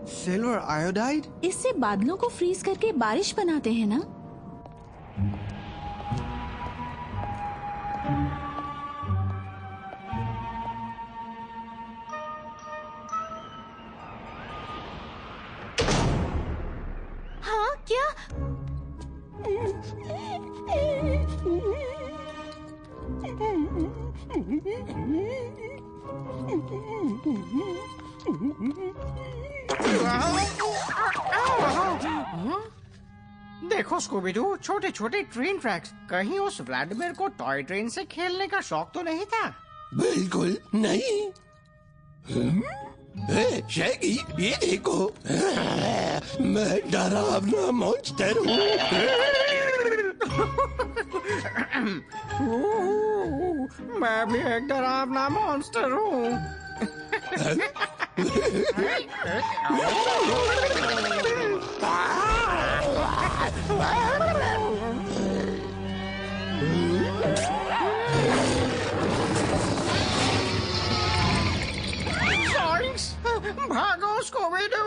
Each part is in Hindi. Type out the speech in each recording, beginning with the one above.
Silver iodide? इससे बादलों को फ्रीज करके बारिश बनाते हैं ना? हाँ, क्या? देखो स्कूबी-डू, छोटे छोटे ट्रेन ट्रैक्स। कहीं उस व्लादिमीर को टॉय ट्रेन से खेलने का शौक तो नहीं था? बिल्कुल नहीं। शैगी, ये देखो, मैं डरावना मॉन्स्टर हूँ। मैं भी एक डरावना मॉन्स्टर हूँ। भागो स्कूबी-डू!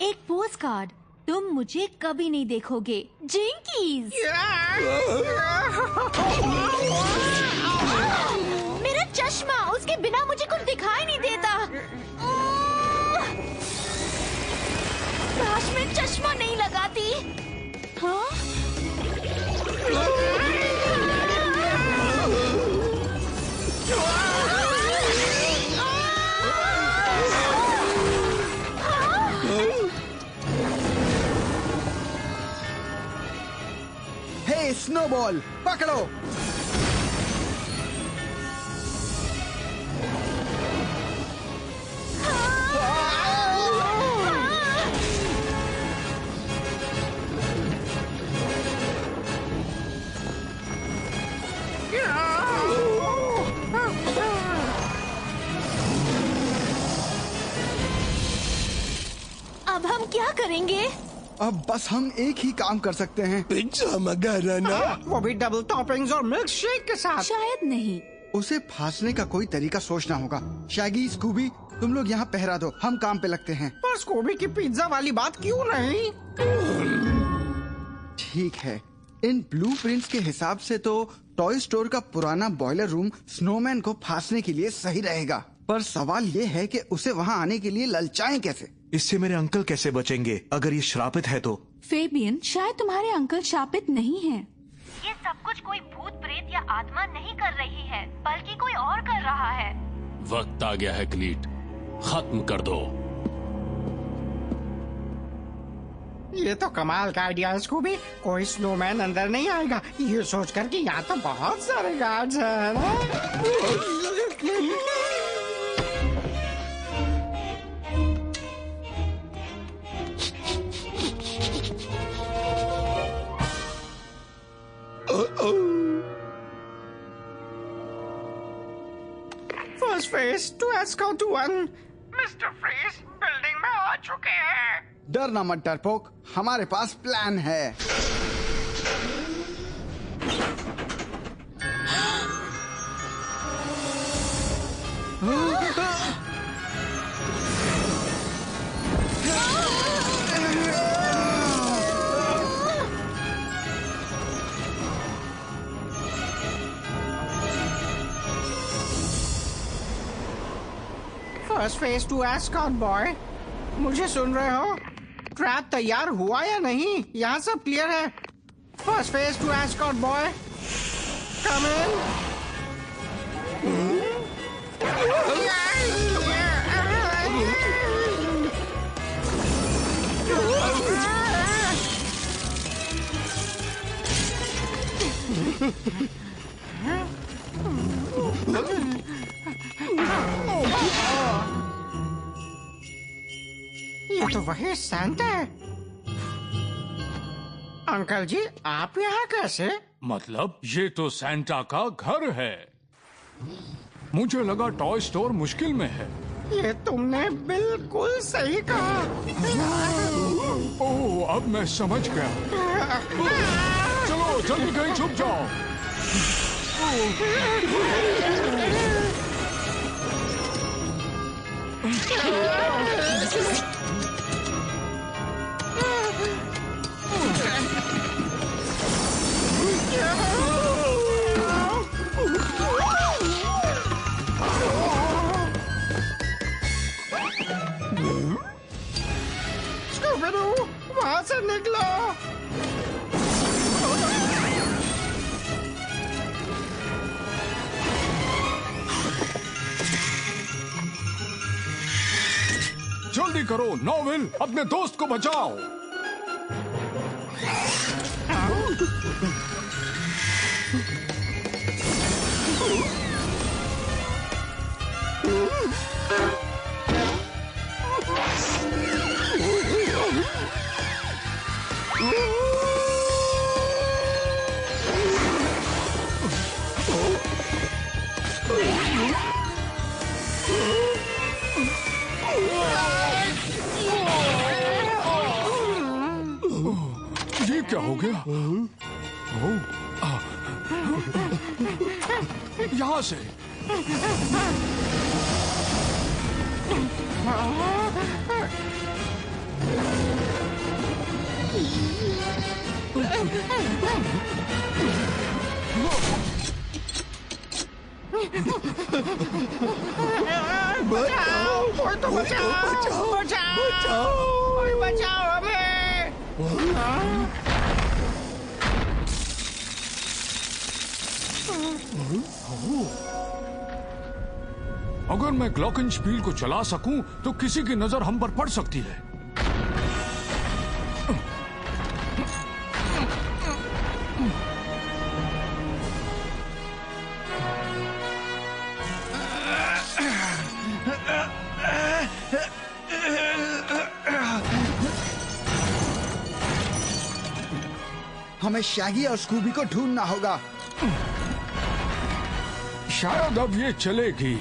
एक पोस्ट कार्ड। तुम मुझे कभी नहीं देखोगे, जिंकीज। मेरा चश्मा, उसके बिना मुझे कुछ दिखाई नहीं देता। काश मैं चश्मा नहीं लगाती। हाँ? हे स्नोबॉल, पकड़ो। अब हम क्या करेंगे? अब बस हम एक ही काम कर सकते हैं। पिज्जा मंगाना ना। वो भी डबल टॉपिंग्स और मिल्क शेक के साथ। शायद नहीं। उसे फांसने का कोई तरीका सोचना होगा। शैगी, स्कूबी, तुम लोग यहाँ पहरा दो, हम काम पे लगते हैं। पर स्कूबी की पिज्जा वाली बात क्यों नहीं? ठीक है, इन ब्लूप्रिंट्स के हिसाब से तो टॉय स्टोर का पुराना बॉयलर रूम स्नोमैन को फांसने के लिए सही रहेगा। पर सवाल ये है कि उसे वहाँ आने के लिए ललचाएं कैसे? इससे मेरे अंकल कैसे बचेंगे अगर ये श्रापित है तो? फेबियन, शायद तुम्हारे अंकल शापित नहीं हैं। ये सब कुछ कोई भूत प्रेत या आत्मा नहीं कर रही है, बल्कि कोई और कर रहा है। वक्त आ गया है क्लीट, खत्म कर दो। ये तो कमाल का आइडिया है स्कूबी। कोई स्नोमैन अंदर नहीं आएगा, ये सोचकर कि यहाँ तो बहुत सारे गार्ड्स हैं ना? First phase to escort 1। Mister Freeze building में आ चुके हैं। डरना मत डरपोक, हमारे पास प्लान है। First phase to escort boy, मुझे सुन रहे हो? ट्रैप तैयार हुआ या नहीं? यहाँ सब क्लियर है। First phase to escort boy, come in. ये तो वही सैंटा है। अंकल जी, आप यहाँ कैसे? मतलब ये तो सैंटा का घर है। मुझे लगा टॉय स्टोर मुश्किल में है। ये तुमने बिल्कुल सही कहा। ओह, अब मैं समझ गया। चलो जल्दी कहीं छुप जाओ। वहां से निकलो। जल्दी करो नॉवेल, अपने दोस्त को बचाओ। ये क्या हो गया? यहाँ से बचाओ, कोई तो बचाओ, बचाओ, कोई बचाओ हमें। अगर मैं ग्लॉकेनस्पील को चला सकूं तो किसी की नजर हम पर पड़ सकती है। हमें शैगी और स्कूबी को ढूंढना होगा। शायद अब ये चलेगी।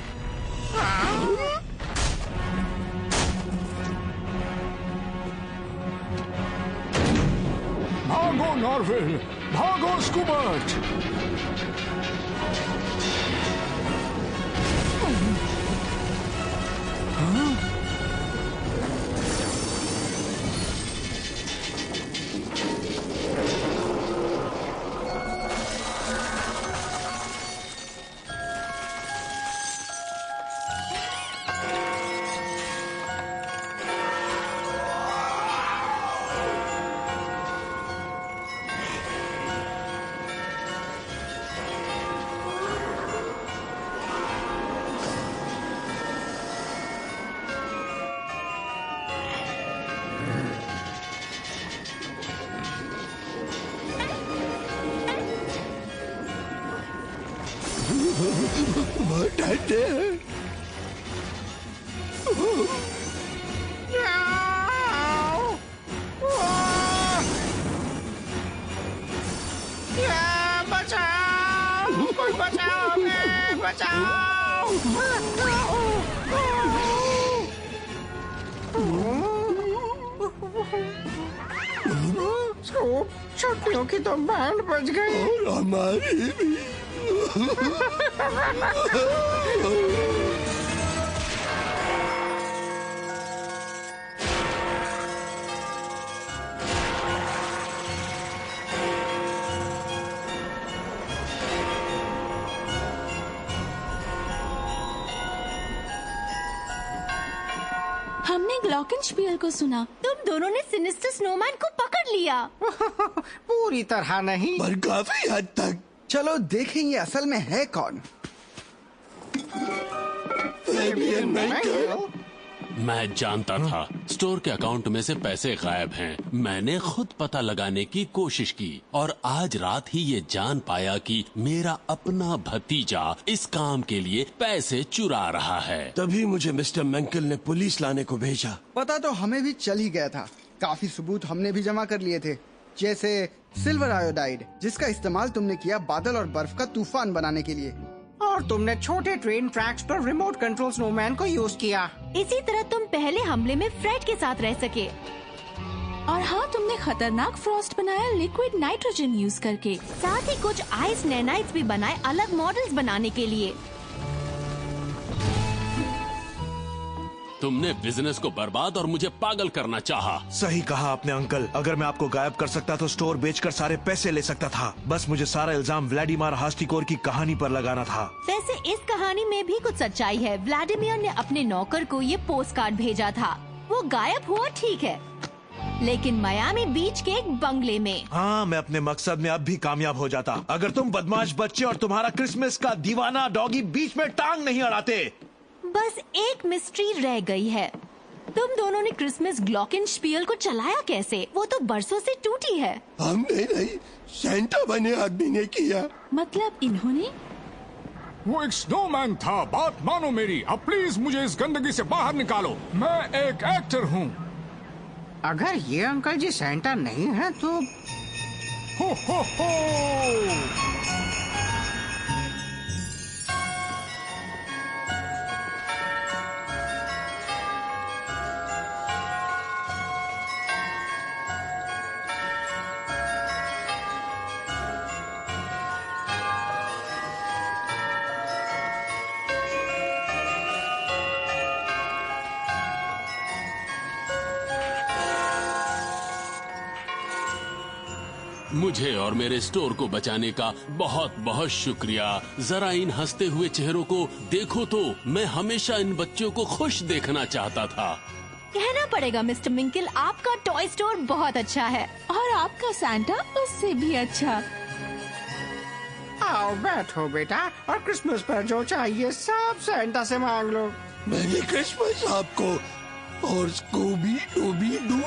भागो नॉर्वेल, भागो स्कूबर्ट। बचाओ, कोई बचाओ हमें, बचाओ। स्कूप, छुट्टियों की तो बैंड बज गई। और हमारी भी। हमने ग्लॉकेनस्पील को सुना। तुम दोनों ने सिनिस्टर स्नोमैन को पकड़ लिया। पूरी तरह नहीं, पर काफी हद तक। चलो देखें ये असल में है कौन। फेबियन मैंकल। मैं जानता था स्टोर के अकाउंट में से पैसे गायब हैं। मैंने खुद पता लगाने की कोशिश की और आज रात ही ये जान पाया कि मेरा अपना भतीजा इस काम के लिए पैसे चुरा रहा है। तभी मुझे मिस्टर मैंकल ने पुलिस लाने को भेजा। पता तो हमें भी चल ही गया था। काफी सबूत हमने भी जमा कर लिए थे, जैसे सिल्वर आयोडाइड, जिसका इस्तेमाल तुमने किया बादल और बर्फ का तूफान बनाने के लिए। और तुमने छोटे ट्रेन ट्रैक्स पर रिमोट कंट्रोल स्नोमैन को यूज किया। इसी तरह तुम पहले हमले में फ्रेड के साथ रह सके। और हाँ, तुमने खतरनाक फ्रॉस्ट बनाया लिक्विड नाइट्रोजन यूज करके। साथ ही कुछ आइस नैनाइट्स भी बनाए अलग मॉडल्स बनाने के लिए। तुमने बिजनेस को बर्बाद और मुझे पागल करना चाहा। सही कहा आपने अंकल। अगर मैं आपको गायब कर सकता तो स्टोर बेचकर सारे पैसे ले सकता था। बस मुझे सारा इल्जाम व्लादिमीर हास्टिकोर की कहानी पर लगाना था। वैसे इस कहानी में भी कुछ सच्चाई है। व्लादिमीर ने अपने नौकर को ये पोस्ट कार्ड भेजा था। वो गायब हुआ ठीक है, लेकिन मियामी बीच के एक बंगले में। हाँ, मैं अपने मकसद में अब भी कामयाब हो जाता अगर तुम बदमाश बच्चे और तुम्हारा क्रिसमस का दीवाना डॉगी बीच में टांग नहीं अड़ाते। बस एक मिस्ट्री रह गई है। तुम दोनों ने क्रिसमस ग्लॉकेनस्पील को चलाया कैसे? वो तो बरसों से टूटी है। हमने नहीं, सेंटा बने आदमी ने किया। मतलब इन्होंने? वो एक स्नोमैन था। बात मानो मेरी। अब प्लीज मुझे इस गंदगी से बाहर निकालो। मैं एक एक्टर हूँ। अगर ये अंकल जी सेंटा नहीं है तो हो। मुझे और मेरे स्टोर को बचाने का बहुत बहुत शुक्रिया। जरा इन हंसते हुए चेहरों को देखो तो। मैं हमेशा इन बच्चों को खुश देखना चाहता था। कहना पड़ेगा मिस्टर मिंकल, आपका टॉय स्टोर बहुत अच्छा है। और आपका सैंटा उससे भी अच्छा। आओ बैठो बेटा, और क्रिसमस पर जो चाहिए सब सेंटा से मांग लो। मैरी क्रिसमस आपको और स्कूबी डूबी डू।